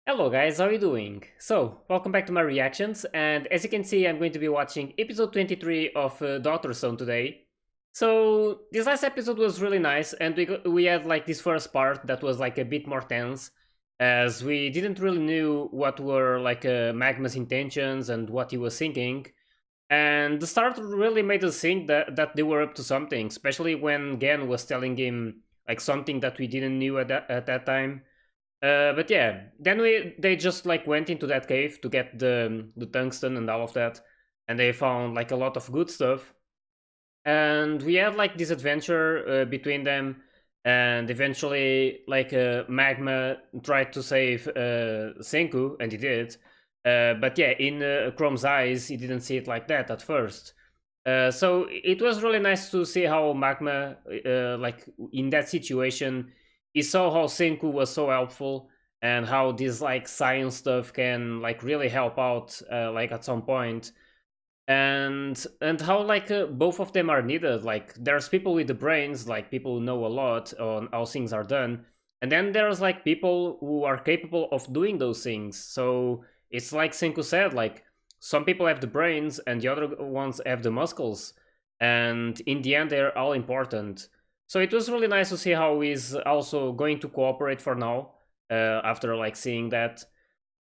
Hello guys, how are you doing? So, welcome back to my reactions, and as you can see, I'm going to be watching episode 23 of Daughter Stone today. So, this last episode was really nice, and we had like this first part that was like a bit more tense, as we didn't really knew what were like Magma's intentions and what he was thinking. And the start really made us think that they were up to something, especially when Gen was telling him like something that we didn't knew at that time. But yeah, then they just like went into that cave to get the tungsten and all of that, and they found like a lot of good stuff. And we had like this adventure between them, and eventually like Magma tried to save Senku, and he did. But yeah, in Chrome's eyes, he didn't see it like that at first. So it was really nice to see how Magma, like in that situation, he saw how Senku was so helpful and how this like science stuff can like really help out, like at some point, and how like both of them are needed. Like there's people with the brains, like people who know a lot on how things are done, and then there's like people who are capable of doing those things. So it's like Senku said, like some people have the brains and the other ones have the muscles, and in the end they're all important. So it was really nice to see how he's also going to cooperate for now, after like seeing that.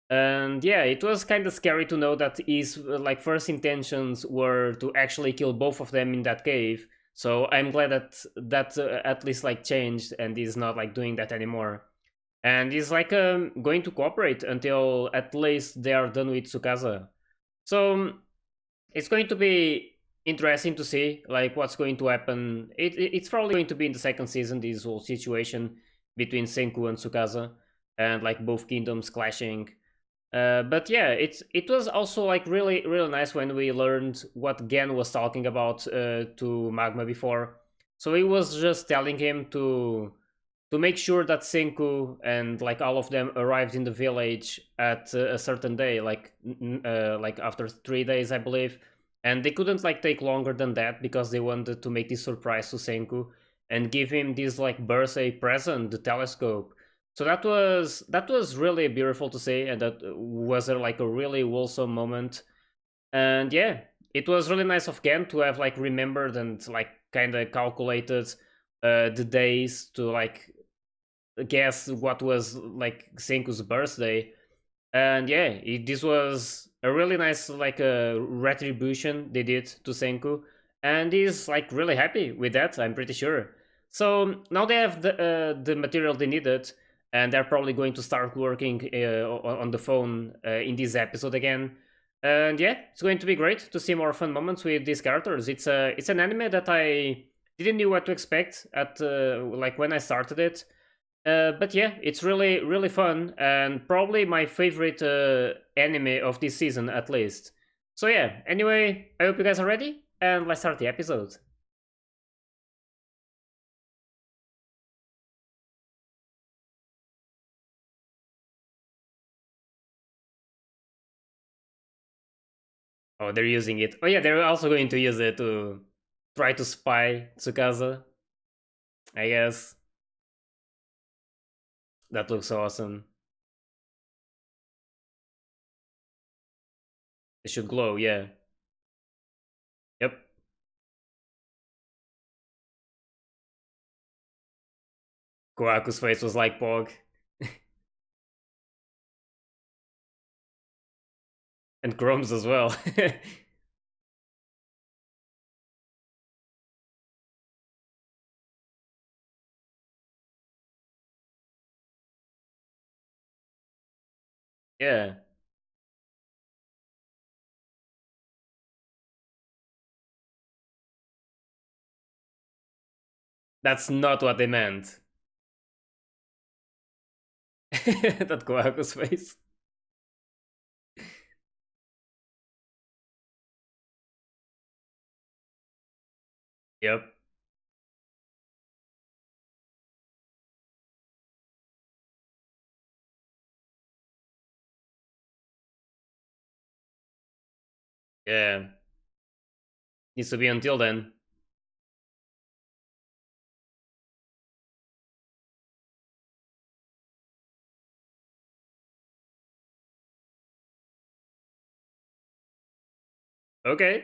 And yeah, it was kind of scary to know that his like first intentions were to actually kill both of them in that cave. So I'm glad that at least like changed, and he's not like doing that anymore. And he's like going to cooperate until at least they are done with Tsukasa. So it's going to be interesting to see like what's going to happen. It's probably going to be in the second season, this whole situation between Senku and Tsukasa, and like both kingdoms clashing. But yeah, it was also like really nice when we learned what Gen was talking about to Magma before. So he was just telling him to make sure that Senku and like all of them arrived in the village at a certain day, like after 3 days, I believe. And they couldn't like take longer than that because they wanted to make this surprise to Senku and give him this like birthday present, the telescope. So that was really beautiful to see, and that was like a really wholesome moment. And yeah, it was really nice of Ken to have like remembered and like kind of calculated the days to like guess what was like Senku's birthday. And yeah, this was a really nice like retribution they did to Senku, and he's like really happy with that, I'm pretty sure. So now they have the material they needed, and they're probably going to start working on the phone in this episode again. And yeah, it's going to be great to see more fun moments with these characters. It's an anime that I didn't know what to expect at like when I started it. But yeah, it's really fun, and probably my favorite anime of this season at least. So yeah, anyway, I hope you guys are ready, and let's start the episode. Oh, they're using it. Oh yeah, they're also going to use it to try to spy Tsukasa, I guess. That looks awesome. It should glow, yeah. Yep. Koaku's face was like Pog. And Chrome's as well. Yeah. That's not what they meant. That Koaku's face. Yep. Yeah. Needs to be until then. Okay.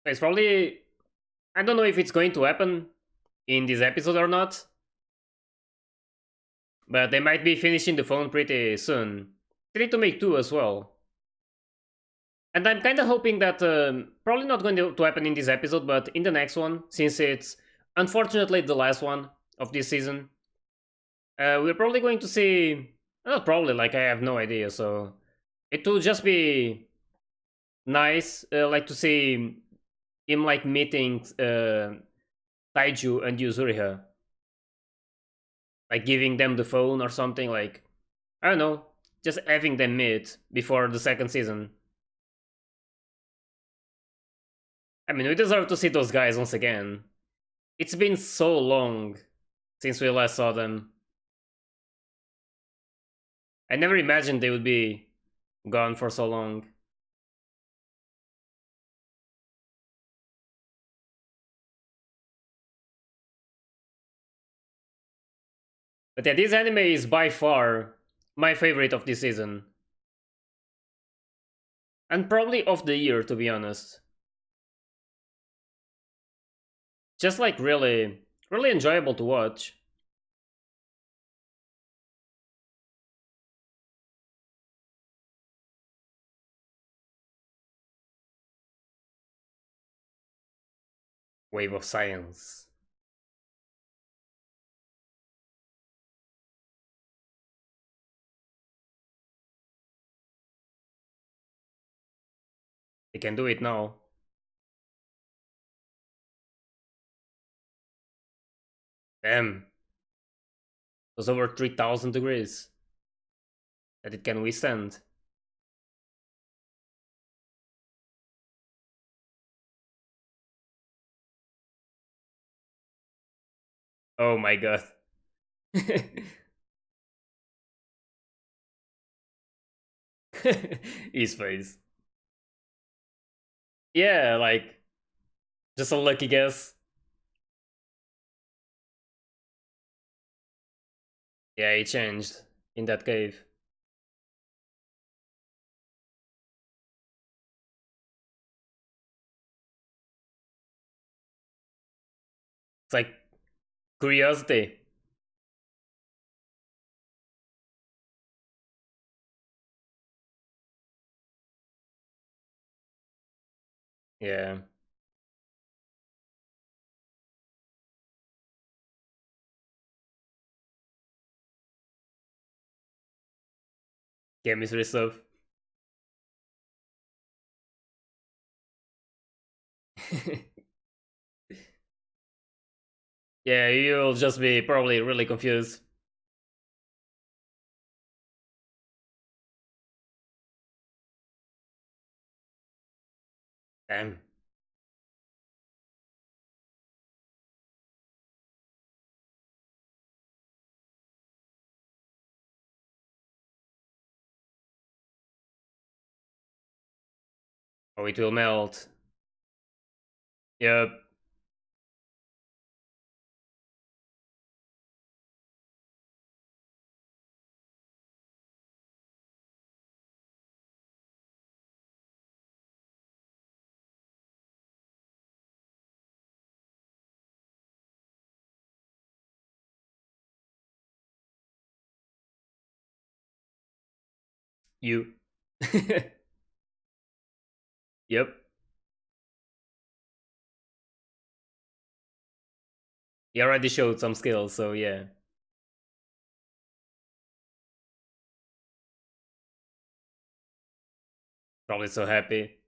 It's probably, I don't know if it's going to happen in this episode or not, but they might be finishing the phone pretty soon. They need to make two as well. And I'm kind of hoping that probably not going to happen in this episode, but in the next one, since it's unfortunately the last one of this season, we're probably going to see. Not probably, like I have no idea. So it will just be nice, like to see him like meeting Taiju and Yuzuriha, like giving them the phone or something. Like I don't know, just having them meet before the second season. I mean, we deserve to see those guys once again. It's been so long since we last saw them. I never imagined they would be gone for so long. But yeah, this anime is by far my favorite of this season. And probably of the year, to be honest. Just like really, really enjoyable to watch. Wave of Science. They can do it now. Damn. It was over 3000 degrees that it can withstand. Oh my god. His face. Yeah, like, just a lucky guess. Yeah, he changed in that cave. It's like curiosity. Yeah. Chemistry stuff. Yeah, you'll just be probably really confused. Damn. Oh, it will melt. Yep. You. Yep. He already showed some skills, so yeah. Probably so happy.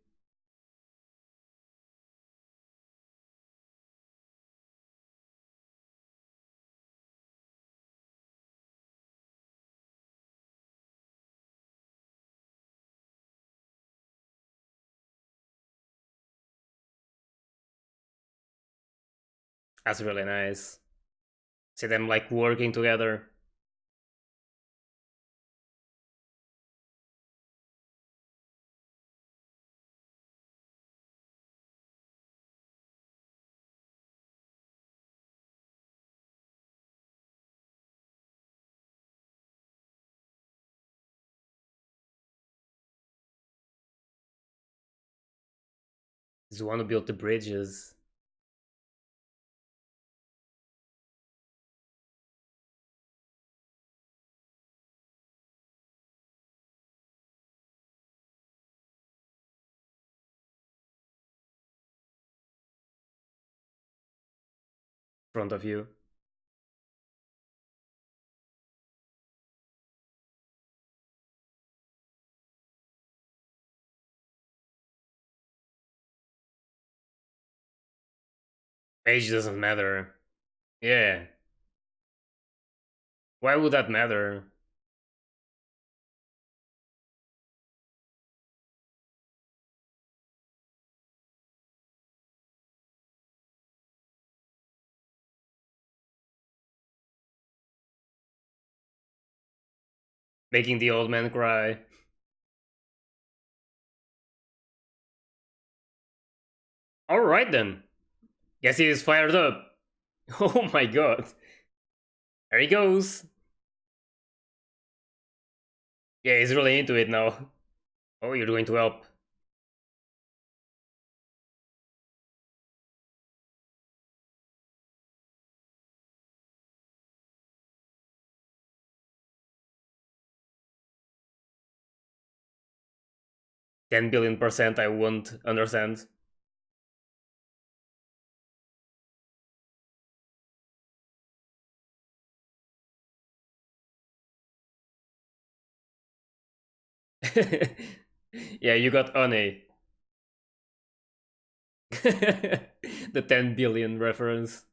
That's really nice. See them like working together. He's the one who built the bridges. In front of you. Age doesn't matter. Yeah. Why would that matter? Making the old man cry. Alright then. Guess he is fired up. Oh my god. There he goes. Yeah, he's really into it now. Oh, you're going to help. $10 billion I won't understand. Yeah, you got One. The 10 billion reference.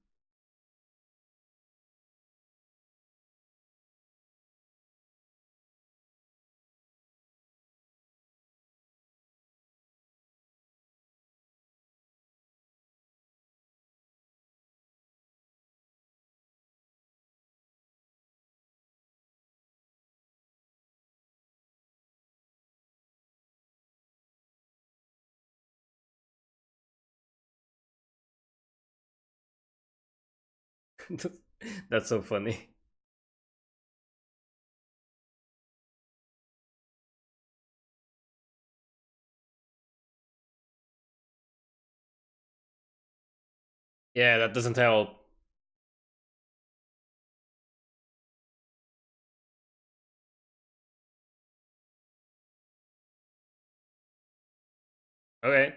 That's so funny. Yeah, that doesn't help. Okay.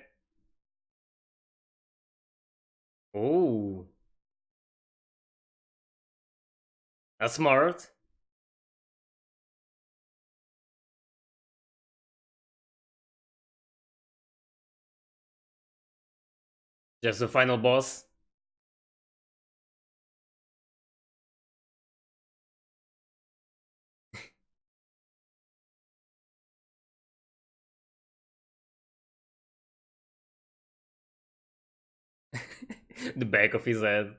Oh, that's smart. Just the final boss. The back of his head.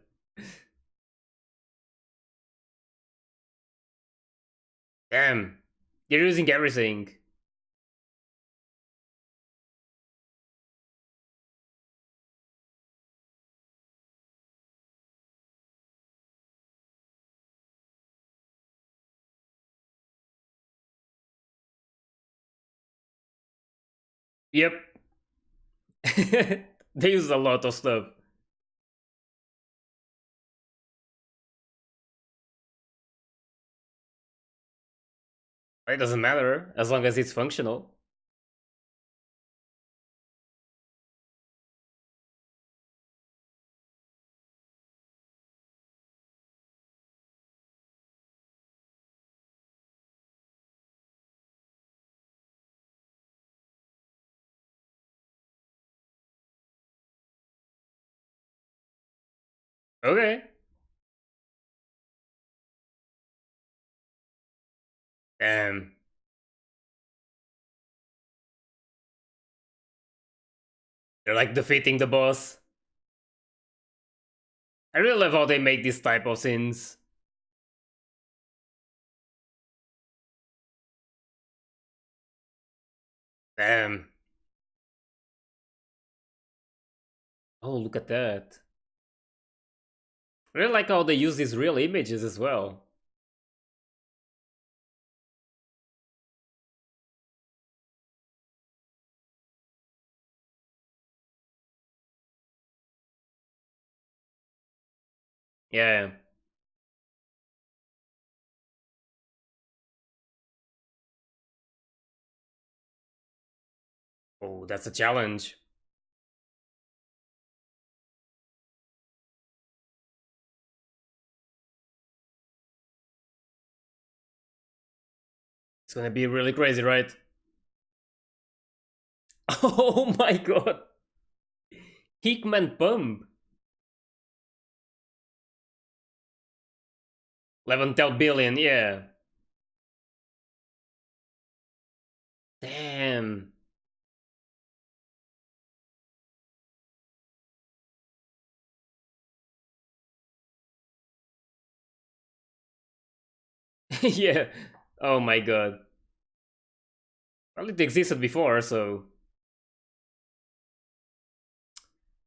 Damn. You're using everything. Yep. They use a lot of stuff. It doesn't matter as long as it's functional. Okay. Damn. They're like defeating the boss. I really love how they make this type of scenes. Damn. Oh, look at that. I really like how they use these real images as well. Yeah. Oh, that's a challenge. It's gonna be really crazy, right? Oh my god. Hickman Pump. Leventel billion, yeah. Damn. Yeah. Oh my god. Well, it existed before, so.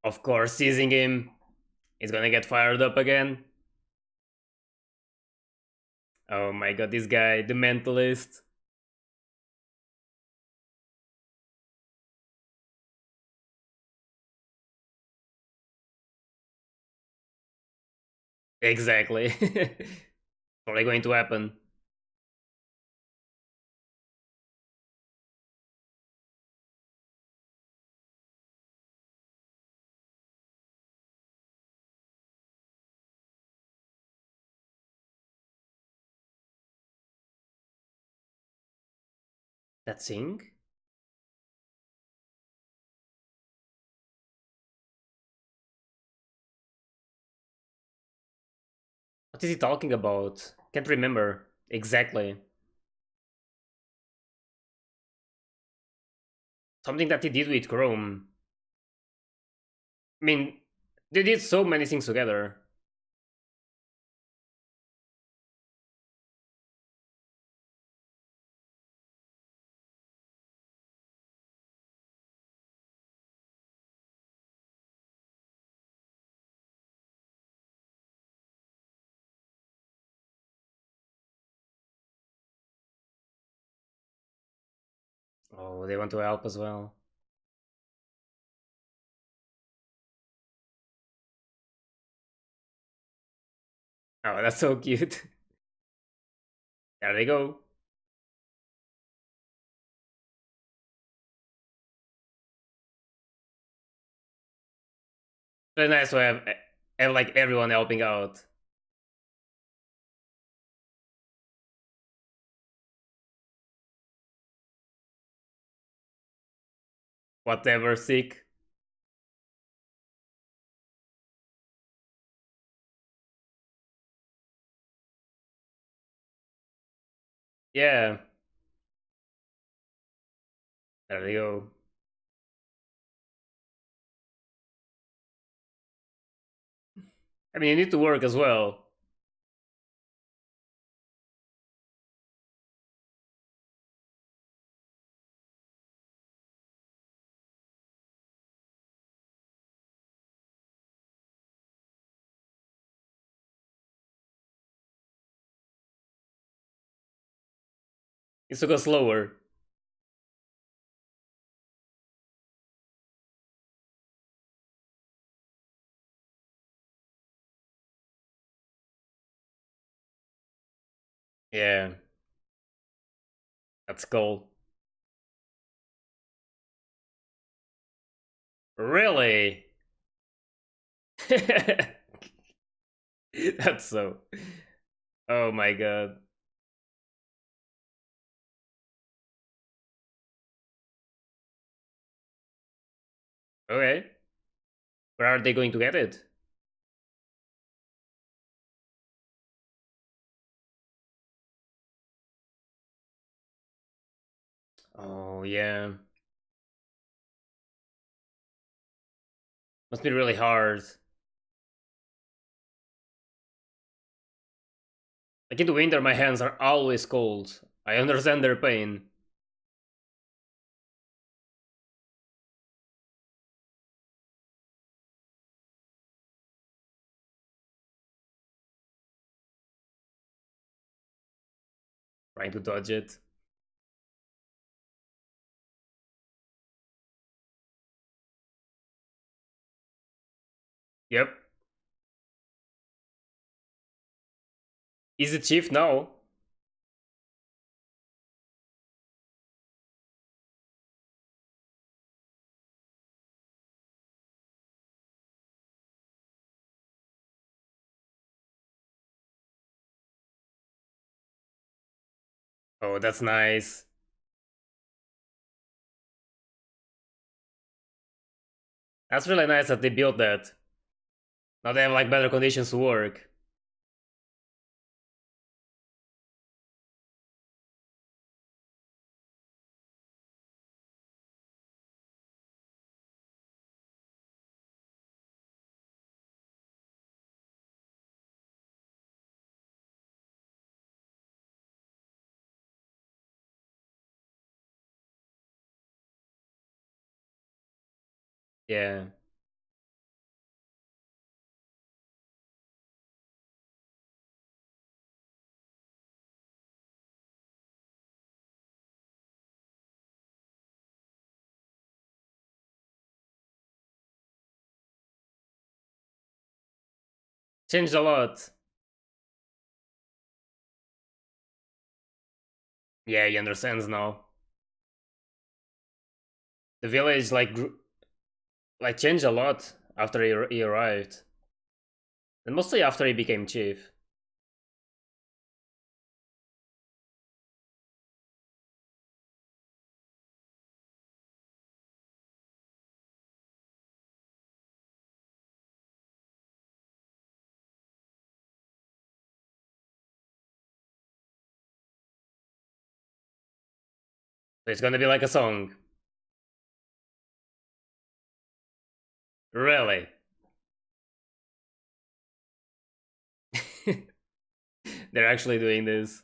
Of course, seizing him. He's gonna get fired up again. Oh my god, this guy, the mentalist. Exactly. Probably going to happen. That thing? What is he talking about? Can't remember exactly. Something that he did with Chrome. I mean, they did so many things together. Oh, they want to help as well. Oh, that's so cute. There they go. Very nice to have like everyone helping out. Whatever, sick. Yeah, there they go. I mean, you need to work as well. It's to go slower. Yeah, that's cool. Really? That's so. Oh my god. Okay. Where are they going to get it? Oh yeah. Must be really hard. Like in the winter, my hands are always cold. I understand their pain. Trying to dodge it. Yep. Is it chief now? Oh, that's nice. That's really nice that they built that. Now they have like better conditions to work. Yeah. Changed a lot. Yeah, he understands now. The village like changed a lot after he arrived. And mostly after he became chief. So it's gonna be like a song. Really? They're actually doing this.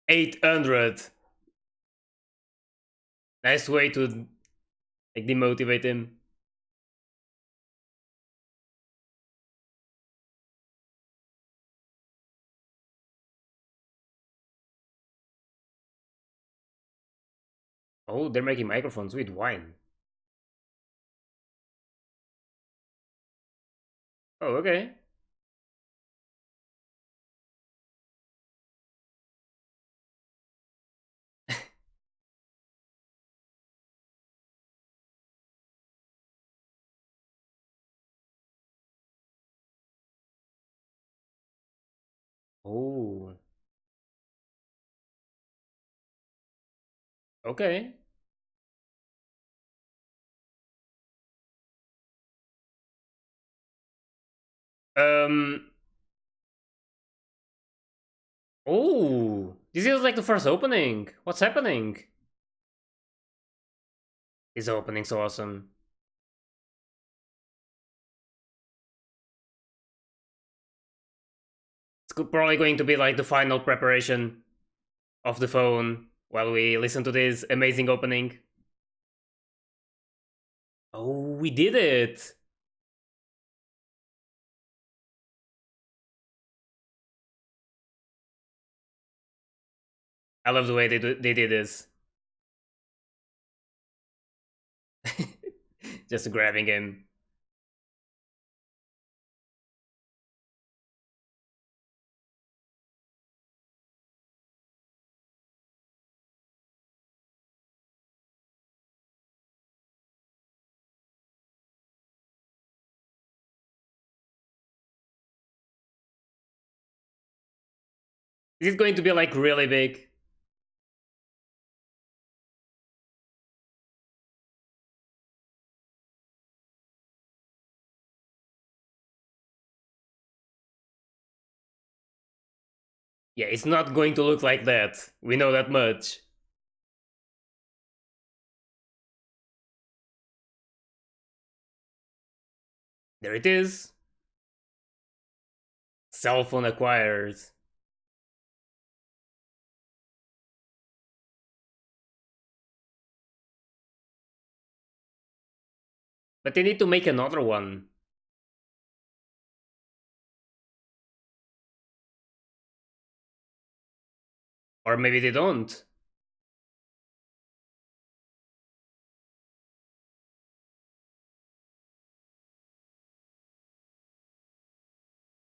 $800. Nice way to like demotivate him. Oh, they're making microphones with wine. Oh, okay. Oh, okay. Um. Oh, this is like the first opening. What's happening? This opening's awesome. It's probably going to be like the final preparation of the phone while we listen to this amazing opening. Oh, we did it! I love the way they did this. Just grabbing him. Is it going to be like really big? Yeah, it's not going to look like that. We know that much. There it is. Cell phone acquired. But they need to make another one. Or maybe they don't.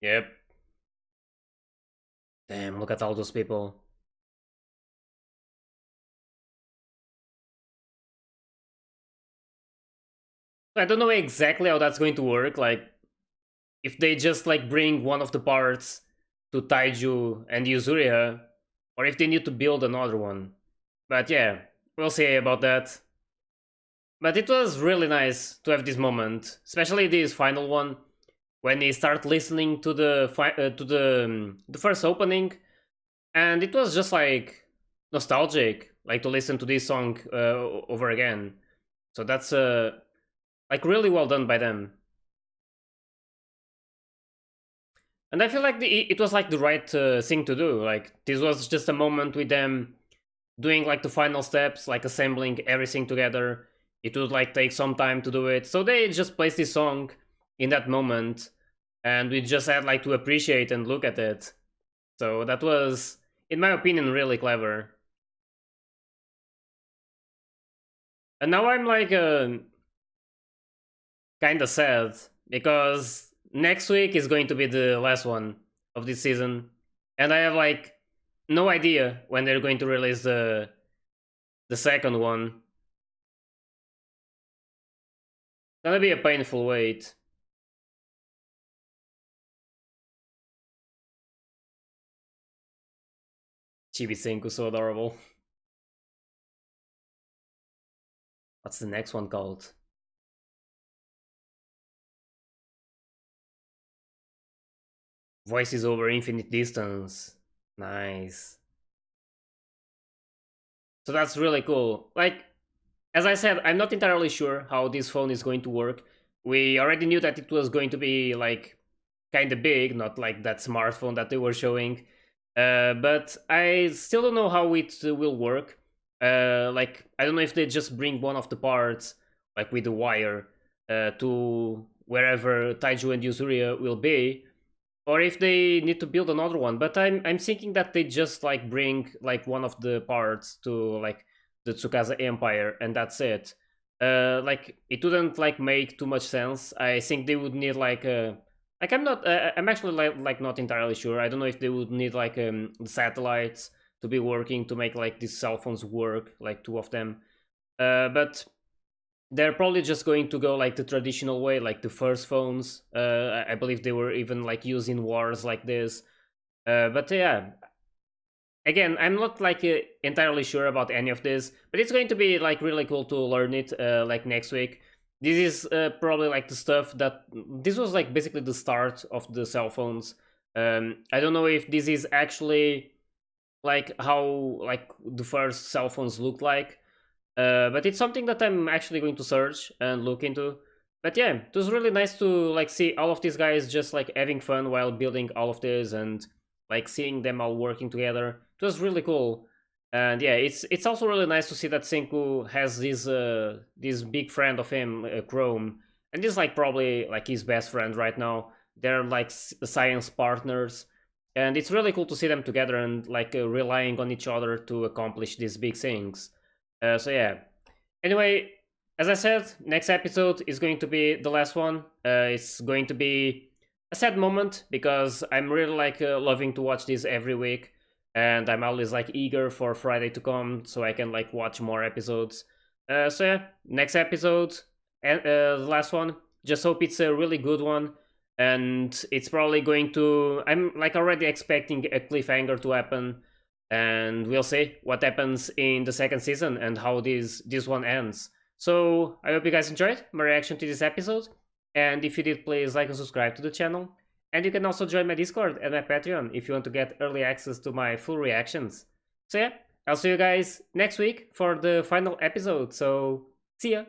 Yep. Damn, look at all those people. I don't know exactly how that's going to work. Like, if they just like bring one of the parts to Taiju and Yuzuriha, or if they need to build another one. But yeah, we'll see about that. But it was really nice to have this moment, especially this final one, when they start listening to the first opening, and it was just like nostalgic, like to listen to this song over again. So that's like really well done by them. And I feel like it was like the right thing to do. Like this was just a moment with them doing like the final steps, like assembling everything together. It would like take some time to do it, so they just placed this song in that moment, and we just had like to appreciate and look at it. So that was, in my opinion, really clever. And now I'm like kind of sad because next week is going to be the last one of this season, and I have like no idea when they're going to release the second one. Gonna be a painful wait. Chibi Senku, so adorable. What's the next one called? Voices over infinite distance. Nice. So that's really cool. Like, as I said, I'm not entirely sure how this phone is going to work. We already knew that it was going to be like kind of big, not like that smartphone that they were showing. But I still don't know how it will work. Like, I don't know if they just bring one of the parts, like with the wire, to wherever Taiju and Yuzuria will be, or if they need to build another one. But I'm thinking that they just like bring like one of the parts to like the Tsukasa Empire, and that's it. Like it wouldn't like make too much sense. I think they would need like a like I'm not I'm actually like not entirely sure. I don't know if they would need like satellites to be working to make like these cell phones work, like two of them. But they're probably just going to go like the traditional way, like the first phones. I believe they were even like used in wars like this. But yeah, again, I'm not like entirely sure about any of this, but it's going to be like really cool to learn it like next week. This is probably like the stuff that this was like basically the start of the cell phones. I don't know if this is actually like how like the first cell phones looked like, but it's something that I'm actually going to search and look into. But yeah, it was really nice to like see all of these guys just like having fun while building all of this, and like seeing them all working together. It was really cool. And yeah, it's also really nice to see that Senku has this big friend of him, Chrome, and this is like probably like his best friend right now. They're like science partners, and it's really cool to see them together and like relying on each other to accomplish these big things. So yeah. Anyway, as I said, next episode is going to be the last one. It's going to be a sad moment because I'm really like loving to watch this every week, and I'm always like eager for Friday to come so I can like watch more episodes. So yeah, next episode and the last one. Just hope it's a really good one, and it's probably going to. I'm like already expecting a cliffhanger to happen, and we'll see what happens in the second season and how this one ends. So I hope you guys enjoyed my reaction to this episode, and if you did, please like and subscribe to the channel. And you can also join my Discord and my Patreon if you want to get early access to my full reactions. So yeah, I'll see you guys next week for the final episode. So see ya.